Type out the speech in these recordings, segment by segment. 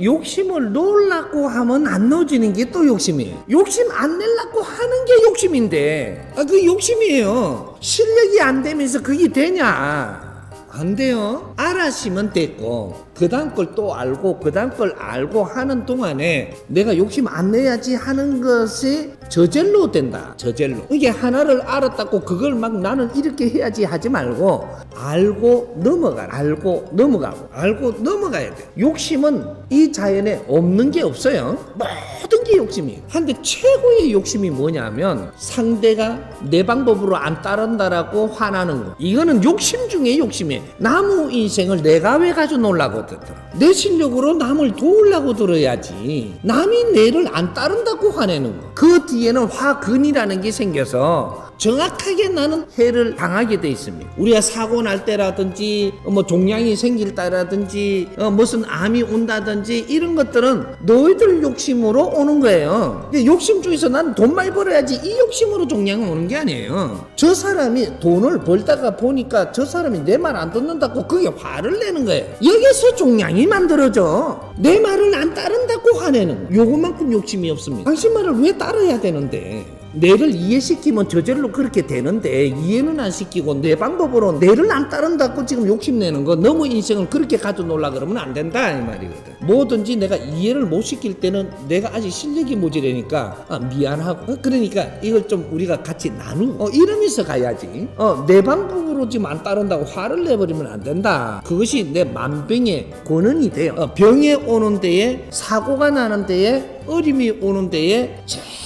욕심을 놓으려고 하면 안 놓아지는 게 또 욕심이에요. 욕심 안 내려고 하는 게 욕심인데, 그 욕심이에요. 실력이 안 되면서 그게 되냐? 안 돼요. 알았으면 됐고, 그 다음 걸 또 알고, 그 다음 걸 알고 하는 동안에 내가 욕심 안 내야지 하는 것이 저절로 된다. 저절로. 이게 하나를 알았다고 그걸 막 나는 이렇게 해야지 하지 말고, 알고 넘어가라. 알고 넘어가고, 알고 넘어가야 돼. 욕심은 이 자연에 없는 게 없어요. 모든 게 욕심이에요. 근데 최고의 욕심이 뭐냐면 상대가 내 방법으로 안 따른다라고 화나는 거. 이거는 욕심 중에 욕심이에요. 나무 인생을 내가 왜 가지고 놀라고 들어? 내 실력으로 남을 도우려고 들어야지. 남이 내를 안 따른다고 화내는 거. 그 뒤에는 화근이라는 게 생겨서 정확하게 나는 해를 당하게 돼 있습니다. 우리가 사고 날 때라든지 뭐 종양이 생길 때라든지 무슨 암이 온다든지 이런 것들은 너희들 욕심으로 오는 거예요. 욕심 중에서 나는 돈 많이 벌어야지 이 욕심으로 종양이 오는 게 아니에요. 저 사람이 돈을 벌다가 보니까 저 사람이 내 말 안 듣는다고 그게 화를 내는 거예요. 여기서 종양이 만들어져. 내 말을 안 따른다고 화내는 거. 요것만큼 욕심이 없습니다. 당신 말을 왜 따라야 되는데? 내를 이해시키면 저절로 그렇게 되는데 이해는 안 시키고 내 방법으로 내를 안 따른다고 지금 욕심내는 거, 너무 인생을 그렇게 가져 놀라 그러면 안 된다 이 말이거든. 뭐든지 내가 이해를 못 시킬 때는 내가 아직 실력이 모자라니까 미안하고, 그러니까 이걸 좀 우리가 같이 나누고 이러면서 가야지. 내 방법으로 지금 안 따른다고 화를 내버리면 안 된다. 그것이 내 만병의 권원이 돼요. 병에 오는 데에, 사고가 나는 데에, 어림이 오는 데에 제일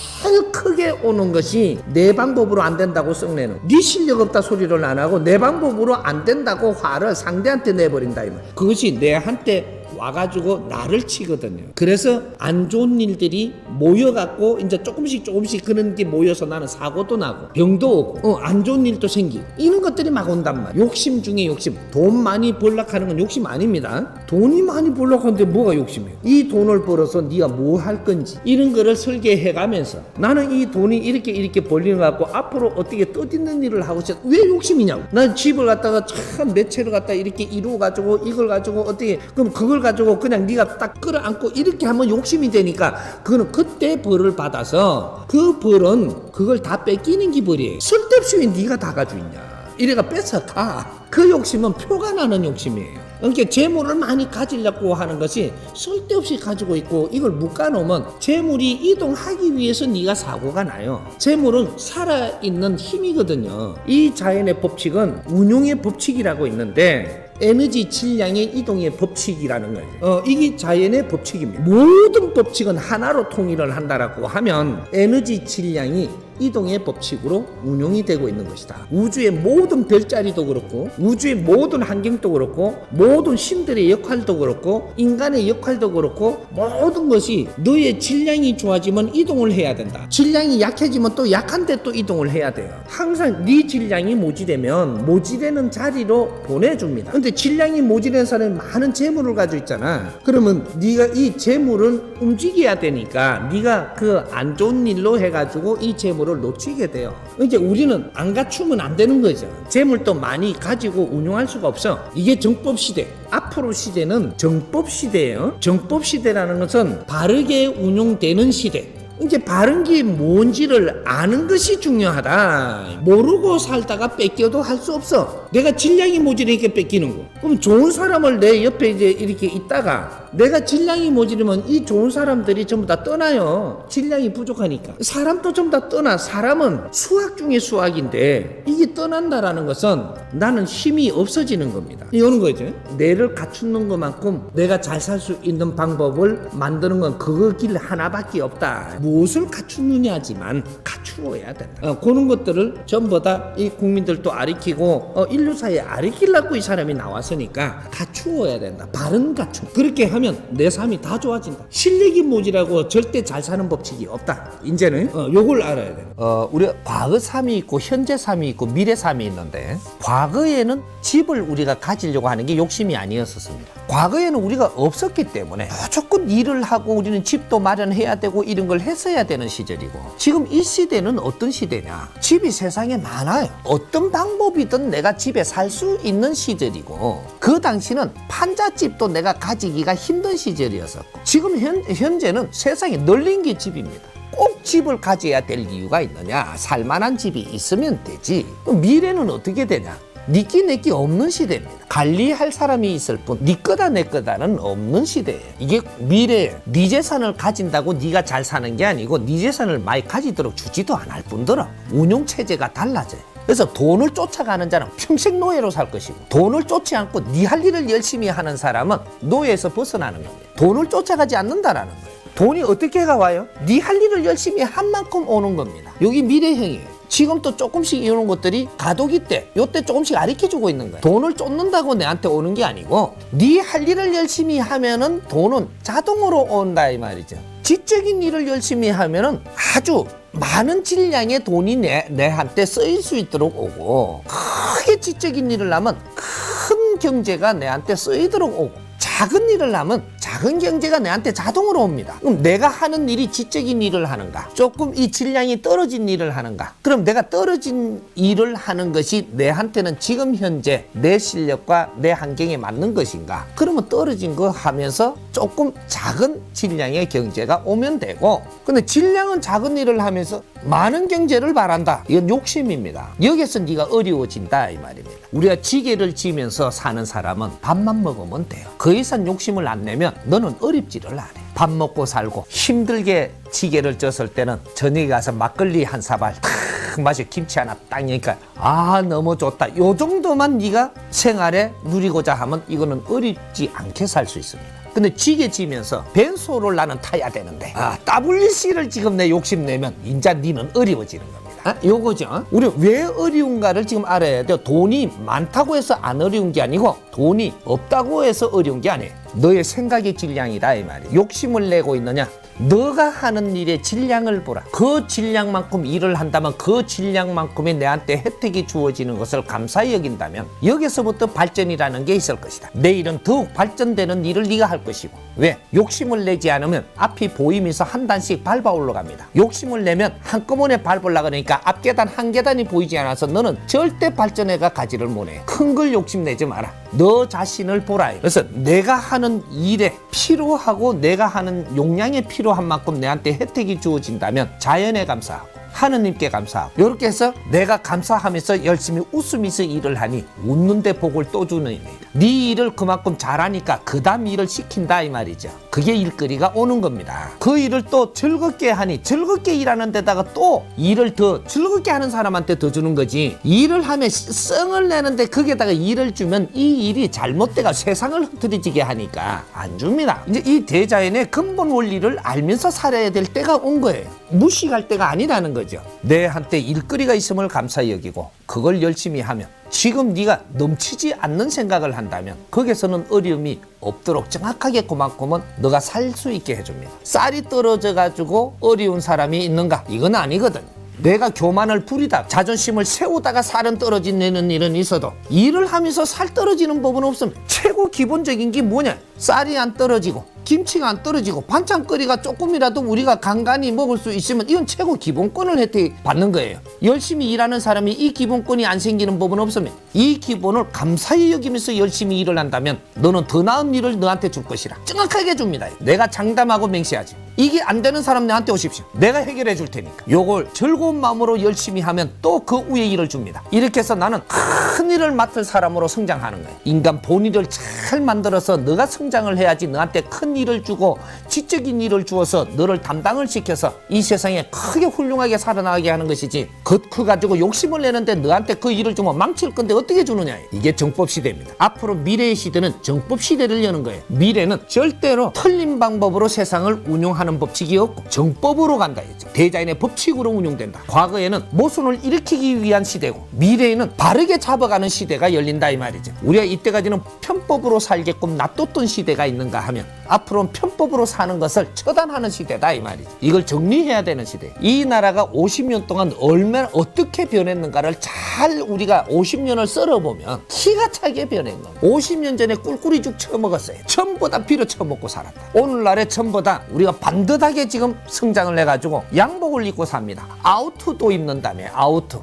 크게 오는 것이 내 방법으로 안 된다고 썩내는, 네 실력 없다 소리를 안 하고 내 방법으로 안 된다고 화를 상대한테 내버린다 이 말. 그것이 내한테 와가지고 나를 치거든요. 그래서 안 좋은 일들이 모여갖고 이제 조금씩 그런 게 모여서 나는 사고도 나고 병도 오고 안 좋은 일도 생기고 이런 것들이 막 온단 말이야. 욕심 중에 욕심. 돈 많이 벌려고 하는 건 욕심 아닙니다. 돈이 많이 벌려고 하는데 뭐가 욕심이에요? 이 돈을 벌어서 네가 뭐 할 건지 이런 거를 설계해가면서 나는 이 돈이 이렇게 벌리는 것 같고 앞으로 어떻게 뜻있는 일을 하고 있어. 왜 욕심이냐고. 난 집을 갖다가 참 몇 채를 갖다 이렇게 이루어가지고 이걸 가지고 어떻게, 그럼 그걸 가지고 그냥 네가 딱 끌어안고 이렇게 하면 욕심이 되니까 그거는 그때 벌을 받아서 그 벌은 그걸 다 뺏기는 기벌이에요. 쓸데없이 왜 네가 다 가지고 있냐. 이래가 뺏어가. 그 욕심은 표가 나는 욕심이에요. 그러니까 재물을 많이 가지려고 하는 것이 쓸데없이 가지고 있고 이걸 묶어놓으면 재물이 이동하기 위해서 네가 사고가 나요. 재물은 살아있는 힘이거든요. 이 자연의 법칙은 운용의 법칙이라고 있는데 에너지 질량의 이동의 법칙이라는 거예요. 이게 자연의 법칙입니다. 모든 법칙은 하나로 통일을 한다라고 하면 에너지 질량이 이동의 법칙으로 운용이 되고 있는 것이다. 우주의 모든 별자리도 그렇고 우주의 모든 환경도 그렇고 모든 신들의 역할도 그렇고 인간의 역할도 그렇고 모든 것이 너의 질량이 좋아지면 이동을 해야 된다. 질량이 약해지면 또 약한데 또 이동을 해야 돼요. 항상 네 질량이 모지되면 모지되는 자리로 보내줍니다. 근데 질량이 모지된 사람이 많은 재물을 가지고 있잖아. 그러면 네가 이 재물을 움직여야 되니까 네가 그 안 좋은 일로 해가지고 이 재물을 놓치게 돼요. 이제 우리는 안 갖추면 안 되는 거죠. 재물도 많이 가지고 운용할 수가 없어. 이게 정법 시대. 앞으로 시대는 정법 시대예요. 정법 시대라는 것은 바르게 운용되는 시대. 이제 바른 게 뭔지를 아는 것이 중요하다. 모르고 살다가 뺏겨도 할 수 없어. 내가 질량이 모자라니까 뺏기는 거. 그럼 좋은 사람을 내 옆에 이제 이렇게 있다가 내가 질량이 모자르면 이 좋은 사람들이 전부 다 떠나요. 질량이 부족하니까. 사람도 전부 다 떠나. 사람은 수학 중에 수학인데 이게 떠난다라는 것은 나는 힘이 없어지는 겁니다. 이거는 거죠. 내를 갖추는 것만큼 내가 잘 살 수 있는 방법을 만드는 건 그거 길 하나밖에 없다. 무엇을 갖추느냐지만 갖추어야 된다. 그런 것들을 전부 다 이 국민들도 아리키고 인류사에 아리키려고 이 사람이 나왔으니까 갖추어야 된다. 바른 갖춤. 그렇게 하면 내 삶이 다 좋아진다. 실력이 모자라고 절대 잘 사는 법칙이 없다. 이제는 요걸 알아야 돼. 우리가 과거 삶이 있고 현재 삶이 있고 미래 삶이 있는데 과거에는 집을 우리가 가지려고 하는 게 욕심이 아니었었습니다. 과거에는 우리가 없었기 때문에 무조건 일을 하고 우리는 집도 마련해야 되고 이런 걸 했어야 되는 시절이고, 지금 이 시대는 어떤 시대냐? 집이 세상에 많아요. 어떤 방법이든 내가 집에 살 수 있는 시절이고, 그 당시는 판잣집도 내가 가지기가 힘든 시절이었었고 지금 현재는 세상에 널린 게 집입니다. 꼭 집을 가져야 될 이유가 있느냐? 살만한 집이 있으면 되지. 그럼 미래는 어떻게 되냐? 니끼 내끼 없는 시대입니다. 관리할 사람이 있을 뿐 니 거다 내 거다는 없는 시대예요. 이게 미래에 네 재산을 가진다고 네가 잘 사는 게 아니고 네 재산을 많이 가지도록 주지도 않을 뿐더러 운용체제가 달라져요. 그래서 돈을 쫓아가는 자는 평생 노예로 살 것이고 돈을 쫓지 않고 네 할 일을 열심히 하는 사람은 노예에서 벗어나는 겁니다. 돈을 쫓아가지 않는다라는 거예요. 돈이 어떻게 와요? 네 할 일을 열심히 한 만큼 오는 겁니다. 여기 미래형이에요. 지금 또 조금씩 이런 것들이 가도기 때 요때 조금씩 가르쳐주고 있는 거예요. 돈을 쫓는다고 내한테 오는 게 아니고 네 할 일을 열심히 하면은 돈은 자동으로 온다 이 말이죠. 지적인 일을 열심히 하면은 아주 많은 질량의 돈이 내한테 쓰일 수 있도록 오고 크게 지적인 일을 하면 큰 경제가 내한테 쓰이도록 오고 작은 일을 하면 작은 경제가 내한테 자동으로 옵니다. 그럼 내가 하는 일이 지적인 일을 하는가? 조금 이 질량이 떨어진 일을 하는가? 그럼 내가 떨어진 일을 하는 것이 내한테는 지금 현재 내 실력과 내 환경에 맞는 것인가? 그러면 떨어진 거 하면서 조금 작은 질량의 경제가 오면 되고 근데 질량은 작은 일을 하면서 많은 경제를 바란다. 이건 욕심입니다. 여기서 네가 어려워진다 이 말입니다. 우리가 지게를 지면서 사는 사람은 밥만 먹으면 돼요. 그 이상 욕심을 안 내면 너는 어렵지를 않아. 밥 먹고 살고 힘들게 지게를 졌을 때는 저녁에 가서 막걸리 한 사발 탁 마시고 김치 하나 딱 넣으니까 아 너무 좋다. 요 정도만 네가 생활에 누리고자 하면 이거는 어렵지 않게 살 수 있습니다. 근데 지게 지면서 벤소를 나는 타야 되는데 WC를 지금 내 욕심내면 인자 니는 어려워지는 겁니다. 요거죠. 우리 왜 어려운가를 지금 알아야 돼요. 돈이 많다고 해서 안 어려운 게 아니고 돈이 없다고 해서 어려운 게 아니에요. 너의 생각의 질량이다 이 말이에요. 욕심을 내고 있느냐? 너가 하는 일의 질량을 보라. 그 질량만큼 일을 한다면 그 질량만큼의 내한테 혜택이 주어지는 것을 감사히 여긴다면 여기서부터 발전이라는 게 있을 것이다. 내일은 더욱 발전되는 일을 네가 할 것이고 왜? 욕심을 내지 않으면 앞이 보이면서 한 단씩 밟아 올라갑니다. 욕심을 내면 한꺼번에 밟으려고 하니까 앞 계단 한 계단이 보이지 않아서 너는 절대 발전해가 가지를 못해. 큰 걸 욕심내지 마라. 너 자신을 보라. 그래서 내가 하는 일에 필요하고 내가 하는 용량에 필요한 만큼 내한테 혜택이 주어진다면 자연에 감사하고 하느님께 감사하고 이렇게 해서 내가 감사하면서 열심히 웃으면서 일을 하니 웃는데 복을 또 주는 일이다. 네 일을 그만큼 잘하니까 그 다음 일을 시킨다 이 말이죠. 그게 일거리가 오는 겁니다. 그 일을 또 즐겁게 하니 즐겁게 일하는 데다가 또 일을 더 즐겁게 하는 사람한테 더 주는 거지. 일을 하면 썽을 내는데 거기에다가 일을 주면 이 일이 잘못돼가 세상을 흐트러지게 하니까 안 줍니다. 이제 이 대자연의 근본 원리를 알면서 살아야 될 때가 온 거예요. 무식할 때가 아니라는 거죠. 내한테 일거리가 있음을 감사히 여기고 그걸 열심히 하면 지금 네가 넘치지 않는 생각을 한다면 거기서는 어려움이 없도록 정확하게 그만큼은 너가 살 수 있게 해줍니다. 쌀이 떨어져 가지고 어려운 사람이 있는가? 이건 아니거든. 내가 교만을 부리다 자존심을 세우다가 살은 떨어지는 일은 있어도 일을 하면서 살 떨어지는 법은 없습니다. 최고 기본적인 게 뭐냐? 쌀이 안 떨어지고 김치가 안 떨어지고 반찬거리가 조금이라도 우리가 간간히 먹을 수 있으면 이건 최고 기본권을 혜택 받는 거예요. 열심히 일하는 사람이 이 기본권이 안 생기는 법은 없습니다. 이 기본을 감사히 여기면서 열심히 일을 한다면 너는 더 나은 일을 너한테 줄 것이라 정확하게 줍니다. 내가 장담하고 맹세하지. 이게 안 되는 사람 나한테 오십시오. 내가 해결해 줄 테니까. 요걸 즐거운 마음으로 열심히 하면 또 그 위에 일을 줍니다. 이렇게 해서 나는 큰 일을 맡을 사람으로 성장하는 거예요. 인간 본일을 잘 만들어서 너가 성장을 해야지 너한테 큰 일을 주고 지적인 일을 주어서 너를 담당을 시켜서 이 세상에 크게 훌륭하게 살아나가게 하는 것이지 그거 가지고 욕심을 내는데 너한테 그 일을 주면 망칠 건데 어떻게 주느냐. 이게 정법 시대입니다. 앞으로 미래의 시대는 정법 시대를 여는 거예요. 미래는 절대로 틀린 방법으로 세상을 운용하는 법칙이 없고 정법으로 간다 했죠. 대자연의 법칙으로 운용된다. 과거에는 모순을 일으키기 위한 시대고 미래에는 바르게 잡아가는 시대가 열린다 이 말이죠. 우리가 이때까지는 편법으로 살게끔 놔뒀던 시대가 있는가 하면 앞으로는 편법으로 사는 것을 처단하는 시대다 이 말이죠. 이걸 정리해야 되는 시대. 이 나라가 50년 동안 얼마나 어떻게 변했는가를 잘 우리가 50년을 썰어보면 기가 차게 변한 겁니다. 50년 전에 꿀꿀이죽 처먹었어요. 전부 다 비료 처먹고 살았다. 오늘날에 전부 다 우리가 반듯하게 지금 성장을 해가지고 양복을 입고 삽니다. 아우투도 입는다며 아우투.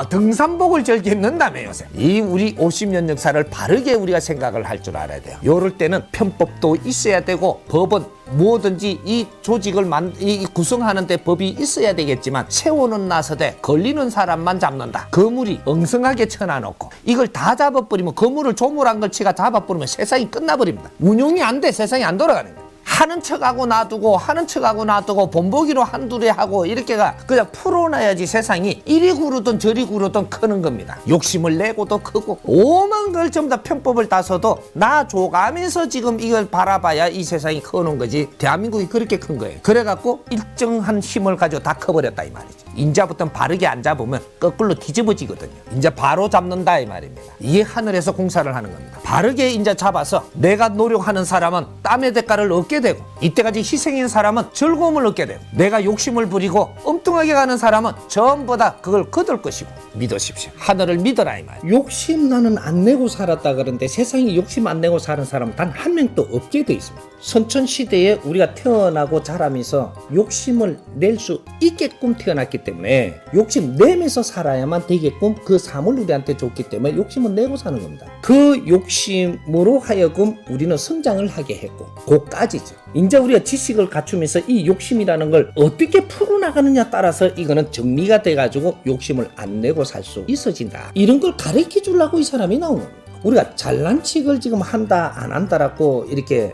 등산복을 즐긴다며 요새. 이 우리 50년 역사를 바르게 우리가 생각을 할 줄 알아야 돼요. 요럴 때는 편법도 있어야 되고 법은 뭐든지 이 조직을 구성하는데 법이 있어야 되겠지만 세우는 나서되 걸리는 사람만 잡는다. 거물이 엉성하게 쳐놔놓고 이걸 다 잡아버리면 거물을 조물한 걸 치가 잡아버리면 세상이 끝나버립니다. 운용이 안 돼. 세상이 안 돌아가는 거야. 하는 척하고 놔두고 본보기로 한두레 하고 이렇게가 그냥 풀어놔야지 세상이 이리 구르든 저리 구르든 크는 겁니다. 욕심을 내고도 크고 오만 걸 전부 다 편법을 따서도 나 줘가면서 지금 이걸 바라봐야 이 세상이 크는 거지. 대한민국이 그렇게 큰 거예요. 그래갖고 일정한 힘을 가지고 다 커버렸다 이 말이죠. 인자부터 바르게 안 잡으면 거꾸로 뒤집어지거든요. 인자 바로 잡는다 이 말입니다. 이게 하늘에서 공사를 하는 겁니다. 바르게 인자 잡아서 내가 노력하는 사람은 땀의 대가를 얻게 되고 이때까지 희생인 사람은 즐거움을 얻게 되고 내가 욕심을 부리고 엉뚱하게 가는 사람은 전부 다 그걸 거둘 것이고 믿으십시오. 하늘을 믿어라 이 말. 욕심 나는 안 내고 살았다 그러는데 세상에 욕심 안 내고 사는 사람은 단 한 명도 없게 돼 있습니다. 선천시대에 우리가 태어나고 자라면서 욕심을 낼 수 있게끔 태어났기 때문에 욕심 내면서 살아야만 되게끔 그 삶을 우리한테 줬기 때문에 욕심을 내고 사는 겁니다. 그 욕심으로 하여금 우리는 성장을 하게 했고 그까지죠. 이제 우리가 지식을 갖추면서 이 욕심이라는 걸 어떻게 풀어나가느냐 따라서 이거는 정리가 돼가지고 욕심을 안 내고 살 수 있어진다. 이런 걸 가르쳐 주려고 이 사람이 나온 겁니다. 우리가 잘난 척을 지금 한다 안 한다라고 이렇게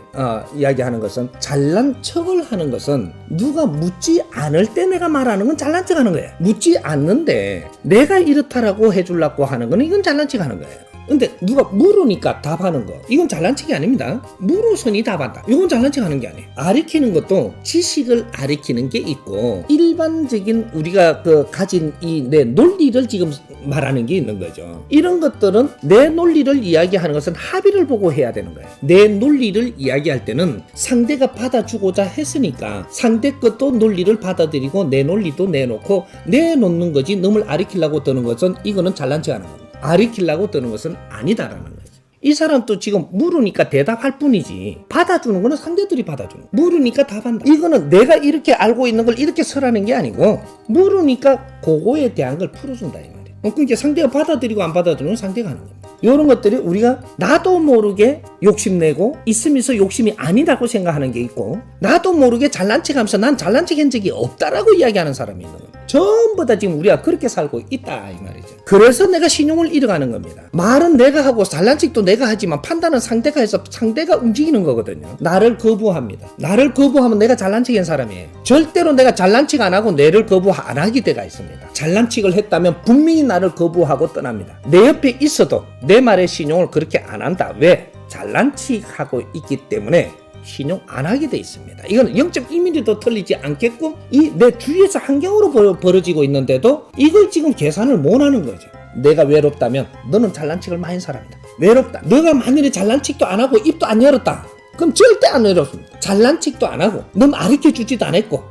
이야기하는 것은 잘난 척을 하는 것은 누가 묻지 않을 때 내가 말하는 건 잘난 척 하는 거예요. 묻지 않는데 내가 이렇다라고 해주려고 하는 거는 이건 잘난 척 하는 거예요. 근데 누가 물으니까 답하는 거 이건 잘난 척이 아닙니다. 물어서니 답한다. 이건 잘난 척 하는 게 아니에요. 아리키는 것도 지식을 아리키는 게 있고 일반적인 우리가 가진 이 내 논리를 지금 말하는 게 있는 거죠. 이런 것들은 내 논리를 이야기하는 것은 합의를 보고 해야 되는 거예요. 내 논리를 이야기할 때는 상대가 받아주고자 했으니까 상대 것도 논리를 받아들이고 내 논리도 내놓고 내놓는 거지 놈을 아리키려고 드는 것은 이거는 잘난 척 하는 겁니다. 아리키려고 드는 것은 아니다라는 거죠. 이 사람도 지금 물으니까 대답할 뿐이지 받아주는 거는 상대들이 받아주는 거야. 물으니까 답한다. 이거는 내가 이렇게 알고 있는 걸 이렇게 설하는 게 아니고 물으니까 그거에 대한 걸 풀어준다 이 말이야. 그러니까 상대가 받아들이고 안 받아들이는 건 상대가 하는 겁니다. 이런 것들이 우리가 나도 모르게 욕심내고 있으면서 욕심이 아니라고 생각하는 게 있고 나도 모르게 잘난 척하면서 난 잘난 척한 적이 없다라고 이야기하는 사람이 있는 거예요. 전부 다 지금 우리가 그렇게 살고 있다 이 말이죠. 그래서 내가 신용을 잃어가는 겁니다. 말은 내가 하고 잘난 척도 내가 하지만 판단은 상대가 해서 상대가 움직이는 거거든요. 나를 거부합니다. 나를 거부하면 내가 잘난 척한 사람이에요. 절대로 내가 잘난 척 안 하고 내를 거부 안 하게 돼가 있습니다. 잘난 척을 했다면 분명히 나를 거부하고 떠납니다. 내 옆에 있어도 내 말에 신용을 그렇게 안 한다. 왜? 잘난 척하고 있기 때문에 신용 안 하게 돼 있습니다. 이건 0.1mm도 틀리지 않게끔 이 내 주위에서 환경으로 벌어지고 있는데도 이걸 지금 계산을 못 하는 거죠. 내가 외롭다면 너는 잘난 척을 많이 한 사람이다. 외롭다. 너가 만일에 잘난 척도 안 하고 입도 안 열었다. 그럼 절대 안 외롭습니다. 잘난 척도 안 하고 너 가르쳐 주지도 안 했고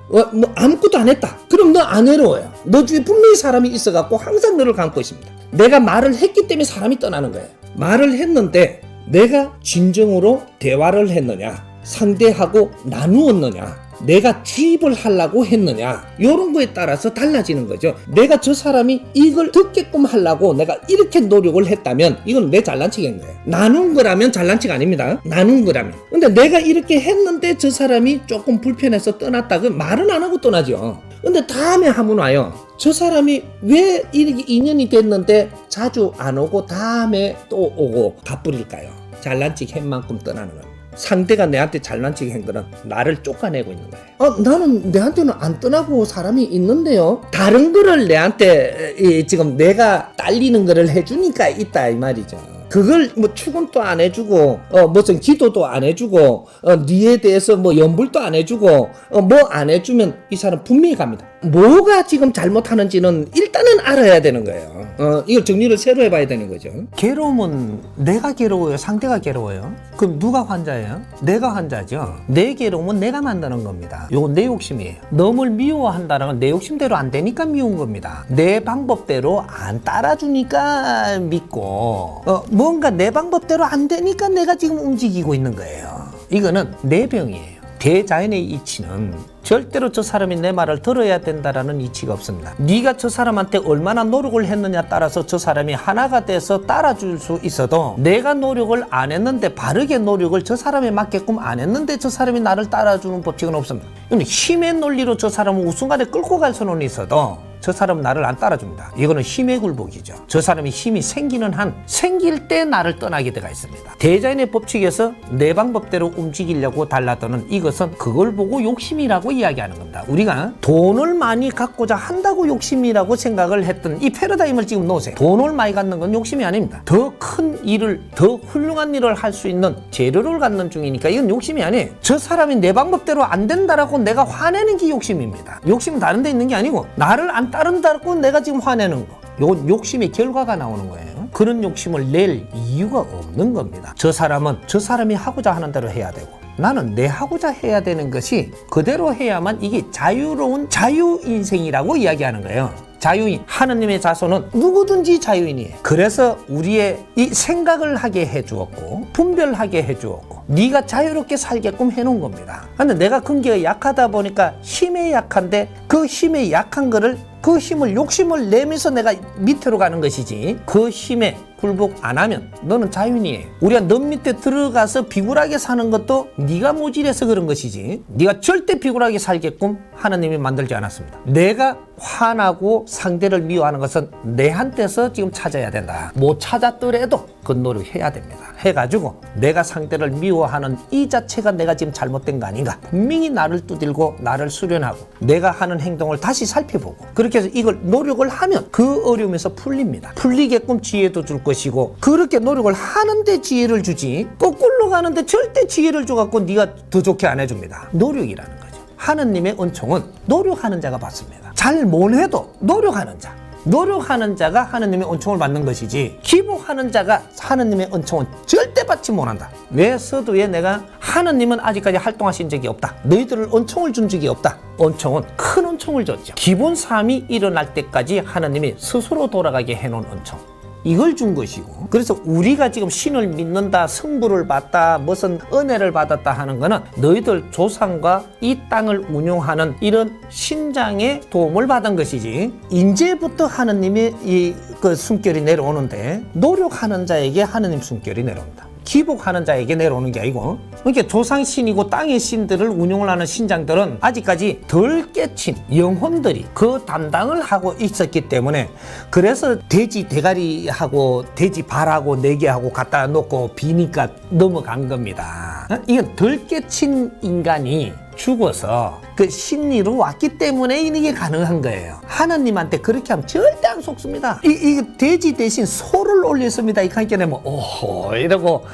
아무것도 안 했다. 그럼 너 안 외로워요. 너 주위에 분명히 사람이 있어갖고 항상 너를 감고 있습니다. 내가 말을 했기 때문에 사람이 떠나는 거예요. 말을 했는데 내가 진정으로 대화를 했느냐 상대하고 나누었느냐 내가 주입을 하려고 했느냐 이런 거에 따라서 달라지는 거죠. 내가 저 사람이 이걸 듣게끔 하려고 내가 이렇게 노력을 했다면 이건 내 잘난 척인 거예요. 나눈 거라면 잘난 척 아닙니다. 나눈 거라면. 근데 내가 이렇게 했는데 저 사람이 조금 불편해서 떠났다 그 말은 안 하고 떠나죠. 근데 다음에 하면 와요. 저 사람이 왜 이렇게 인연이 됐는데 자주 안 오고 다음에 또 오고 가버릴까요? 잘난 척 한 만큼 떠나는 거예요. 상대가 내한테 잘난 척 한 거는 나를 쫓아내고 있는 거예요. 나는 내한테는 안 떠나고 사람이 있는데요. 다른 거를 내한테 지금 내가 딸리는 거를 해주니까 있다 이 말이죠. 그걸 뭐 축원도 안 해주고 무슨 기도도 안 해주고 니에 대해서 뭐 연불도 안 해주고 뭐 안 해주면 이 사람 분명히 갑니다. 뭐가 지금 잘못하는지는 일단은 알아야 되는 거예요. 이걸 정리를 새로 해봐야 되는 거죠. 괴로움은 내가 괴로워요? 상대가 괴로워요? 그럼 누가 환자예요? 내가 환자죠. 내 괴로움은 내가 만드는 겁니다. 요건 내 욕심이에요. 너를 미워한다는 건 내 욕심대로 안 되니까 미운 겁니다. 내 방법대로 안 따라주니까 믿고 뭔가 내 방법대로 안 되니까 내가 지금 움직이고 있는 거예요. 이거는 내 병이에요. 대자연의 이치는 절대로 저 사람이 내 말을 들어야 된다라는 이치가 없습니다. 네가 저 사람한테 얼마나 노력을 했느냐 따라서 저 사람이 하나가 돼서 따라줄 수 있어도 내가 노력을 안 했는데 바르게 노력을 저 사람에 맞게끔 안 했는데 저 사람이 나를 따라주는 법칙은 없습니다. 힘의 논리로 저 사람을 우순간에 끌고 갈 수는 있어도 저 사람은 나를 안 따라줍니다. 이거는 힘의 굴복이죠. 저 사람이 힘이 생기는 한 생길 때 나를 떠나게 되어 있습니다. 대자연의 법칙에서 내 방법대로 움직이려고 달라드는 이것은 그걸 보고 욕심이라고 이야기하는 겁니다. 우리가 돈을 많이 갖고자 한다고 욕심이라고 생각을 했던 이 패러다임을 지금 놓으세요. 돈을 많이 갖는 건 욕심이 아닙니다. 더 큰 일을, 더 훌륭한 일을 할 수 있는 재료를 갖는 중이니까 이건 욕심이 아니에요. 저 사람이 내 방법대로 안 된다라고 내가 화내는 게 욕심입니다. 욕심은 다른 데 있는 게 아니고 나를 안 따른다고 내가 지금 화내는 거, 이건 욕심의 결과가 나오는 거예요. 그런 욕심을 낼 이유가 없는 겁니다. 저 사람은 저 사람이 하고자 하는 대로 해야 되고 나는 내 하고자 해야 되는 것이 그대로 해야만 이게 자유로운 자유인생이라고 이야기하는 거예요. 자유인, 하느님의 자손은 누구든지 자유인이에요. 그래서 우리의 이 생각을 하게 해주었고 분별하게 해주었고 네가 자유롭게 살게끔 해놓은 겁니다. 근데 내가 근기가 약하다 보니까 힘에 약한데 그 힘에 약한 거를 그 힘을 욕심을 내면서 내가 밑으로 가는 것이지 그 힘에 굴복 안 하면 너는 자유인이에요. 우리가 너 밑에 들어가서 비굴하게 사는 것도 네가 모질해서 그런 것이지 네가 절대 비굴하게 살게끔 하나님이 만들지 않았습니다. 내가 화나고 상대를 미워하는 것은 내한테서 지금 찾아야 된다. 못 찾았더라도 그 노력해야 됩니다. 해가지고 내가 상대를 미워하는 이 자체가 내가 지금 잘못된 거 아닌가. 분명히 나를 두들고 나를 수련하고 내가 하는 행동을 다시 살펴보고 그렇게 해서 이걸 노력을 하면 그 어려움에서 풀립니다. 풀리게끔 지혜도 줄 것이고 그렇게 노력을 하는데 지혜를 주지 거꾸로 가는데 절대 지혜를 줘갖고 네가 더 좋게 안 해줍니다. 노력이라는 거죠. 하느님의 은총은 노력하는 자가 받습니다. 잘 못해도 노력하는 자. 노력하는 자가 하느님의 은총을 받는 것이지 기복하는 자가 하느님의 은총은 절대 받지 못한다. 왜 서두에 내가 하느님은 아직까지 활동하신 적이 없다. 너희들을 은총을 준 적이 없다. 은총은 큰 은총을 줬죠. 기본 삶이 일어날 때까지 하느님이 스스로 돌아가게 해놓은 은총. 이걸 준 것이고 그래서 우리가 지금 신을 믿는다 승부를 받다 무슨 은혜를 받았다 하는 거는 너희들 조상과 이 땅을 운용하는 이런 신장의 도움을 받은 것이지 이제부터 하느님의 그 숨결이 내려오는데 노력하는 자에게 하느님 숨결이 내려옵니다. 기복하는 자에게 내려오는 게 아니고 그러니까 조상 신이고 땅의 신들을 운용을 하는 신장들은 아직까지 덜 깨친 영혼들이 그 담당을 하고 있었기 때문에 그래서 돼지 대가리하고 돼지 발하고 4개하고 갖다 놓고 비니까 넘어간 겁니다. 이건 덜 깨친 인간이 죽어서 그 신리로 왔기 때문에 이게 가능한 거예요. 하나님한테 그렇게 하면 절대 안 속습니다. 이 돼지 대신 소를 올렸습니다. 이렇게 하니까 되면 오호 이러고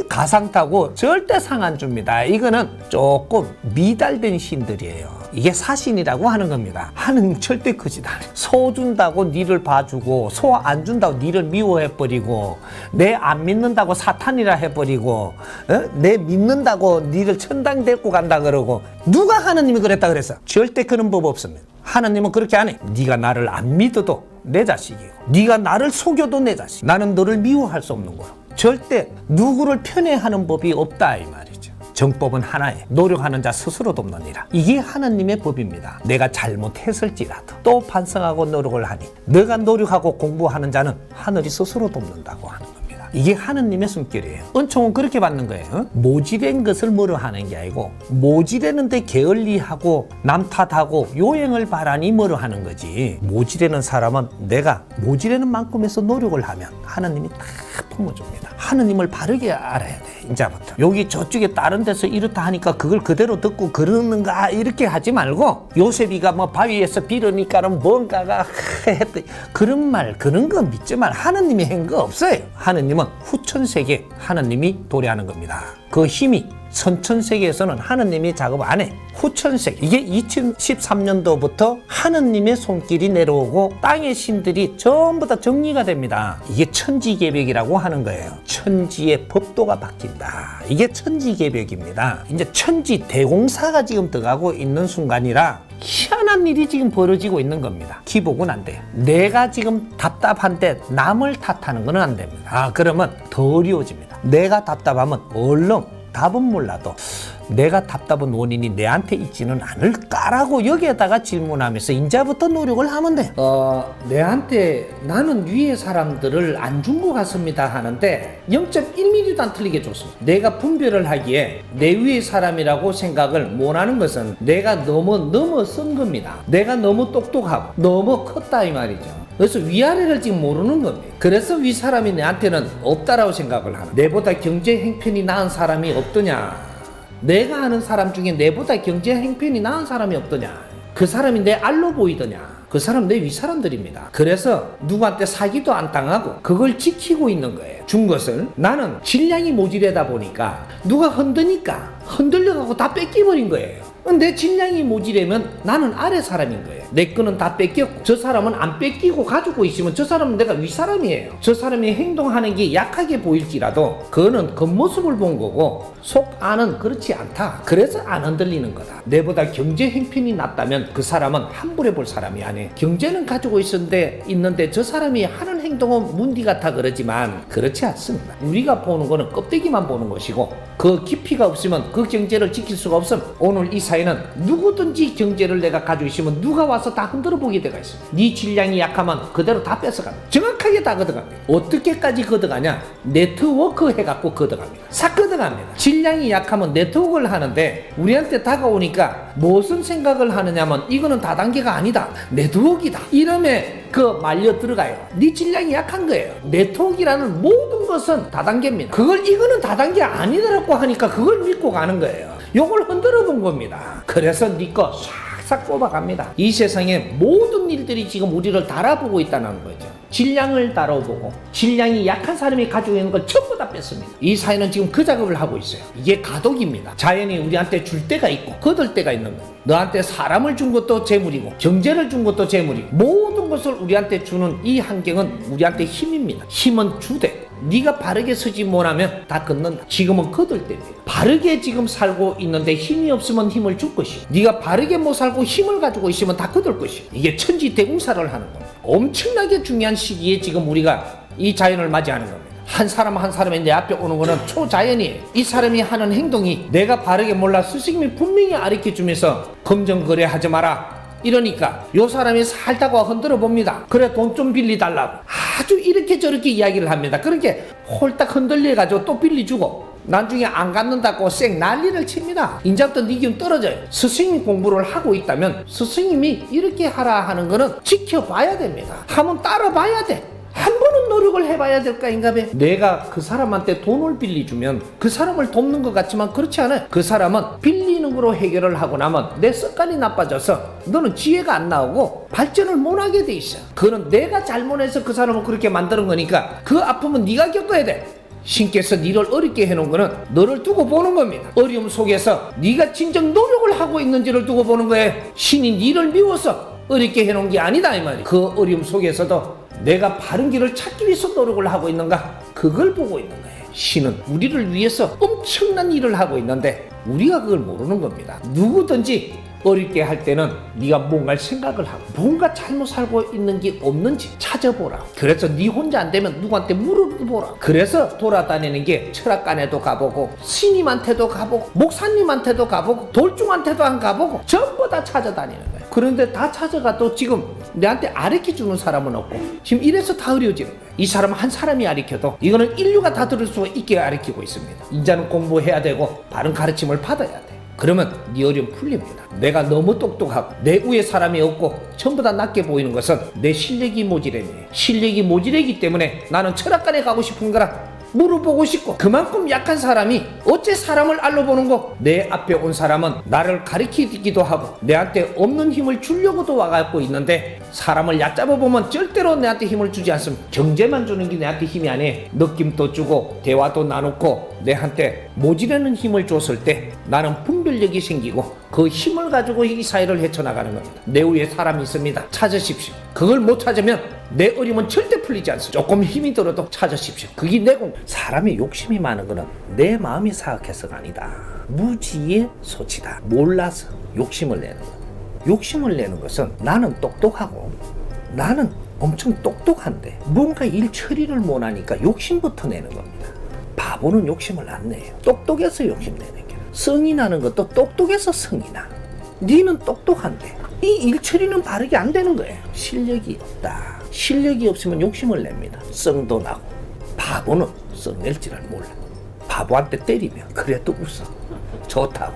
가상 타고 절대 상 안 줍니다. 이거는 조금 미달된 신들이에요. 이게 사신이라고 하는 겁니다. 하느님 절대 크지 않아요. 소 준다고 니를 봐주고 소 안 준다고 니를 미워해버리고 내 안 믿는다고 사탄이라 해버리고 내 믿는다고 니를 천당 데리고 간다 그러고 누가 하느님이 그랬다 그랬어? 절대 그런 법 없습니다. 하느님은 그렇게 안 해. 네가 나를 안 믿어도 내 자식이고 네가 나를 속여도 내 자식. 나는 너를 미워할 수 없는 거야. 절대 누구를 편애하는 법이 없다 이 말이죠. 정법은 하나에 노력하는 자 스스로 돕느니라. 이게 하나님의 법입니다. 내가 잘못했을지라도 또 반성하고 노력을 하니 너가 노력하고 공부하는 자는 하늘이 스스로 돕는다고 하는 겁니다. 이게 하느님의 숨결이에요. 은총은 그렇게 받는 거예요. 모질된 것을 뭐로 하는 게 아니고 모질했는데 게을리하고 남 탓하고 요행을 바라니 뭐로 하는 거지. 모질하는 사람은 내가 모질하는 만큼에서 노력을 하면 하느님이 다 품어줍니다. 하느님을 바르게 알아야 돼. 이제부터 여기 저쪽에 다른 데서 이렇다 하니까 그걸 그대로 듣고 그러는가 이렇게 하지 말고 요셉이가 뭐 바위에서 빌으니까는 뭔가가 했대 그런 말 그런 거 믿지 말. 하느님이 한 거 없어요. 하느님은 후천세계 하느님이 도래하는 겁니다. 그 힘이 선천세계에서는 하느님이 작업 안 해. 후천세계 이게 2013년도부터 하느님의 손길이 내려오고 땅의 신들이 전부 다 정리가 됩니다. 이게 천지개벽이라고 하는 거예요. 천지의 법도가 바뀐다. 이게 천지개벽입니다. 이제 천지 대공사가 지금 들어가고 있는 순간이라 희한한 일이 지금 벌어지고 있는 겁니다. 기복은 안 돼요. 내가 지금 답답한데 남을 탓하는 건 안 됩니다. 그러면 더 어려워집니다. 내가 답답하면 얼른 답은 몰라도 내가 답답한 원인이 내한테 있지는 않을까라고 여기에다가 질문하면서 이제부터 노력을 하면 돼. 내한테 나는 위에 사람들을 안 준 것 같습니다 하는데 0.1mm도 안 틀리게 줬습니다. 내가 분별을 하기에 내 위에 사람이라고 생각을 못하는 것은 내가 너무 넘어선 겁니다. 내가 너무 똑똑하고 너무 컸다 이 말이죠. 그래서 위아래를 지금 모르는 겁니다. 그래서 위 사람이 내한테는 없다라고 생각을 하는. 내보다 경제 형편이 나은 사람이 없더냐. 내가 아는 사람 중에 내보다 경제 형편이 나은 사람이 없더냐. 그 사람이 내 알로 보이더냐. 그 사람 내 윗사람들입니다. 그래서 누구한테 사기도 안 당하고 그걸 지키고 있는 거예요. 준 것을. 나는 질량이 모자라다 보니까 누가 흔드니까 흔들려가고 다 뺏기버린 거예요. 내 질량이 모자라면 나는 아래 사람인 거예요. 내 거는 다 뺏겼고 저 사람은 안 뺏기고 가지고 있으면 저 사람은 내가 윗사람이에요. 저 사람이 행동하는 게 약하게 보일지라도 그거는 겉모습을 본 거고 속 안은 그렇지 않다. 그래서 안 흔들리는 거다. 내보다 경제 형편이 낮다면 그 사람은 함부로 볼 사람이 아니에요. 경제는 가지고 있는데 저 사람이 하는 행동은 문디 같아 그러지만 그렇지 않습니다. 우리가 보는 거는 껍데기만 보는 것이고 그 깊이가 없으면 그 경제를 지킬 수가 없음. 오늘 이 사회는 누구든지 경제를 내가 가지고 있으면 누가 와서 다 흔들어 보게 되어 있어요. 네 질량이 약하면 그대로 다 뺏어갑니다. 정확하게 다 걷어갑니다. 어떻게까지 걷어가냐? 네트워크 해갖고 걷어갑니다. 싹 걷어갑니다. 질량이 약하면 네트워크를 하는데 우리한테 다가오니까 무슨 생각을 하느냐면 이거는 다단계가 아니다. 네트워크이다. 이름에 말려 들어가요. 네 질량이 약한 거예요. 네트워크라는 모든 것은 다단계입니다. 이거는 다단계 아니더라고 하니까 그걸 믿고 가는 거예요. 요걸 흔들어 본 겁니다. 그래서 네 거 싹싹 뽑아갑니다. 이 세상에 모든 일들이 지금 우리를 달아보고 있다는 거죠. 질량을 달아보고 질량이 약한 사람이 가지고 있는 걸 전부 다 뺐습니다. 이 사회는 지금 그 작업을 하고 있어요. 이게 가독입니다. 자연이 우리한테 줄 때가 있고 거둘 때가 있는 거예요. 너한테 사람을 준 것도 재물이고 경제를 준 것도 재물이고 모든 것을 우리한테 주는 이 환경은 우리한테 힘입니다. 힘은 주되 네가 바르게 서지 못하면 다 걷는다. 지금은 거둘 때입니다. 바르게 지금 살고 있는데 힘이 없으면 힘을 줄 것이. 네가 바르게 못 살고 힘을 가지고 있으면 다 거둘 것이. 이게 천지대공사를 하는 겁니다. 엄청나게 중요한 시기에 지금 우리가 이 자연을 맞이하는 겁니다. 한 사람 한 사람이 내 앞에 오는 거는 초자연이에요. 이 사람이 하는 행동이 내가 바르게 몰라 스승님이 분명히 가르쳐주면서 검정거래하지 마라. 이러니까 요 사람이 살다가 흔들어 봅니다. 그래 돈 좀 빌려달라고 아주 이렇게 저렇게 이야기를 합니다. 그렇게 홀딱 흔들려가지고 또 빌려주고 나중에 안 갚는다고 쌩 난리를 칩니다. 인자부터 네 기운 떨어져요. 스승님 공부를 하고 있다면 스승님이 이렇게 하라 하는 거는 지켜봐야 됩니다. 한번 따라봐야 돼. 한 번은 노력을 해봐야 될까 인가봐. 내가 그 사람한테 돈을 빌려주면 그 사람을 돕는 것 같지만 그렇지 않아요. 그 사람은 빌리는 거로 해결을 하고 나면 내 습관이 나빠져서 너는 지혜가 안 나오고 발전을 못하게 돼 있어. 그거는 내가 잘못해서 그 사람을 그렇게 만드는 거니까 그 아픔은 네가 겪어야 돼. 신께서 니를 어렵게 해놓은 거는 너를 두고 보는 겁니다. 어려움 속에서 네가 진정 노력을 하고 있는지를 두고 보는 거예요. 신이 니를 미워서 어렵게 해놓은 게 아니다 이 말이에요. 그 어려움 속에서도 내가 바른 길을 찾기 위해서 노력을 하고 있는가? 그걸 보고 있는 거예요. 신은 우리를 위해서 엄청난 일을 하고 있는데 우리가 그걸 모르는 겁니다. 누구든지 어렵게 할 때는 네가 뭔가 생각을 하고 뭔가 잘못 살고 있는 게 없는지 찾아보라. 그래서 네 혼자 안 되면 누구한테 물어보라. 그래서 돌아다니는 게 철학관에도 가보고 스님한테도 가보고 목사님한테도 가보고 돌중한테도 안 가보고 전부 다 찾아다니는 거예요. 그런데 다 찾아가도 지금 내한테 가르쳐주는 사람은 없고 지금 이래서 다 어려워지는 거예요. 이 사람 한 사람이 가르쳐도 이거는 인류가 다 들을 수 있게 가르치고 있습니다. 인자는 공부해야 되고 바른 가르침을 받아야 돼. 그러면 네 어려움 풀립니다. 내가 너무 똑똑하고 내 위에 사람이 없고 전부 다 낮게 보이는 것은 내 실력이 모자라니. 실력이 모자라기 때문에 나는 철학관에 가고 싶은 거라 물어보고 싶고 그만큼 약한 사람이 어째 사람을 알로 보는 거. 내 앞에 온 사람은 나를 가르치기도 하고 내한테 없는 힘을 주려고도 와갖고 있는데 사람을 얕잡아 보면 절대로 내한테 힘을 주지 않습니다. 경제만 주는 게 내한테 힘이 아니에요. 느낌도 주고 대화도 나누고 내한테 모지라는 힘을 줬을 때 나는 분별력이 생기고 그 힘을 가지고 이 사회를 헤쳐나가는 겁니다. 내 위에 사람이 있습니다. 찾으십시오. 그걸 못 찾으면 내 어려움은 절대 풀리지 않습니다. 조금 힘이 들어도 찾으십시오. 그게 내 공. 사람이 욕심이 많은 거는 내 마음이 사악해서가 아니다. 무지의 소치다. 몰라서 욕심을 내는 거. 욕심을 내는 것은 나는 똑똑하고 나는 엄청 똑똑한데 뭔가 일 처리를 못하니까 욕심부터 내는 겁니다. 바보는 욕심을 안 내요. 똑똑해서 욕심 내는 게. 성이 나는 것도 똑똑해서 성이 나. 니는 똑똑한데 이 일처리는 바르게 안 되는 거예요. 실력이 없다. 실력이 없으면 욕심을 냅니다. 성도 나고. 바보는 성 낼 줄을 몰라. 바보한테 때리면 그래도 웃어. 좋다고.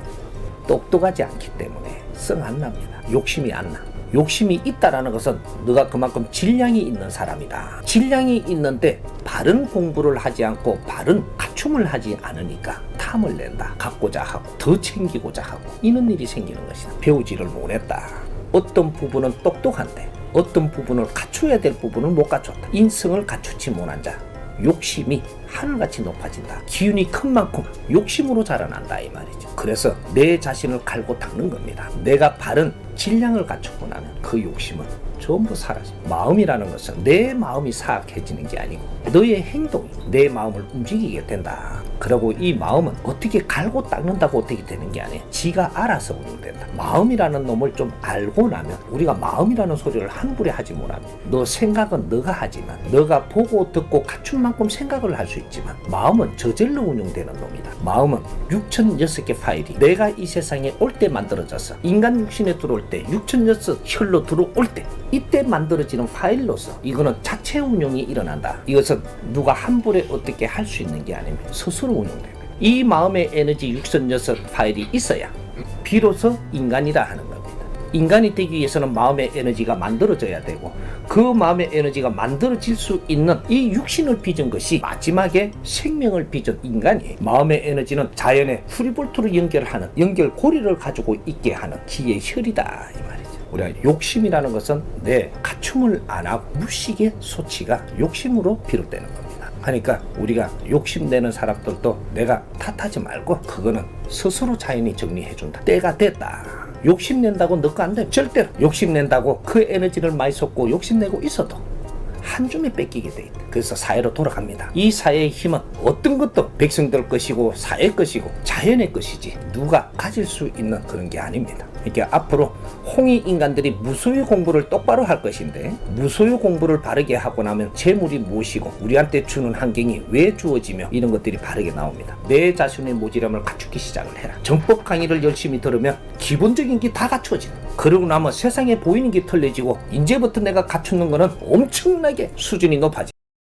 똑똑하지 않기 때문에 성 안 납니다. 욕심이 안 나. 욕심이 있다라는 것은 너가 그만큼 질량이 있는 사람이다. 질량이 있는데 바른 공부를 하지 않고 바른 갖춤을 하지 않으니까 탐을 낸다. 갖고자 하고 더 챙기고자 하고 이런 일이 생기는 것이다. 배우지를 못했다. 어떤 부분은 똑똑한데 어떤 부분을 갖춰야 될 부분을 못 갖췄다. 인성을 갖추지 못한 자. 욕심이 하늘같이 높아진다. 기운이 큰 만큼 욕심으로 자라난다 이 말이죠. 그래서 내 자신을 갈고 닦는 겁니다. 내가 바른 질량을 갖추고 나면 그 욕심은 전부 사라져. 마음이라는 것은 내 마음이 사악해지는 게 아니고 너의 행동이 내 마음을 움직이게 된다. 그리고 이 마음은 어떻게 갈고 닦는다고 어떻게 되는 게 아니에요. 지가 알아서 운영된다. 마음이라는 놈을 좀 알고 나면 우리가 마음이라는 소리를 함부로 하지 못합니다. 너 생각은 너가 하지만 너가 보고 듣고 갖춘 만큼 생각을 할 수 있지만 마음은 저절로 운영되는 놈이다. 마음은 6006개 파일이 내가 이 세상에 올 때 만들어져서 인간 육신에 들어올 때 6006 혈로 들어올 때 이때 만들어지는 파일로서 이거는 자체 운영이 일어난다. 이것은 누가 함부로 어떻게 할 수 있는 게 아니면 스스로 운영됩니다. 이 마음의 에너지 66 파일이 있어야 비로소 인간이라 하는 겁니다. 인간이 되기 위해서는 마음의 에너지가 만들어져야 되고 그 마음의 에너지가 만들어질 수 있는 이 육신을 빚은 것이 마지막에 생명을 빚은 인간이 마음의 에너지는 자연의 프리볼트로 연결하는 연결고리를 가지고 있게 하는 기의 혈이다 이 말이죠. 우리가 욕심이라는 것은 내 갖춤을 안 하고 무식의 소치가 욕심으로 비롯되는 겁니다. 그러니까 우리가 욕심내는 사람들도 내가 탓하지 말고 그거는 스스로 자연이 정리해준다. 때가 됐다. 욕심낸다고 너거 안 돼. 절대로 욕심낸다고 그 에너지를 많이 쏟고 욕심내고 있어도 한 줌에 뺏기게 돼 있다. 그래서 사회로 돌아갑니다. 이 사회의 힘은 어떤 것도 백성들 것이고 사회 것이고 자연의 것이지 누가 가질 수 있는 그런 게 아닙니다. 그러니까 앞으로 홍익 인간들이 무소유 공부를 똑바로 할 것인데 무소유 공부를 바르게 하고 나면 재물이 무엇이고 우리한테 주는 환경이 왜 주어지며 이런 것들이 바르게 나옵니다. 내 자신의 모질함을 갖추기 시작을 해라. 정법 강의를 열심히 들으면 기본적인 게 다 갖추어지는 거야. 그러고 나면 세상에 보이는 게 틀려지고 이제부터 내가 갖추는 거는 엄청나게 수준이 높아져.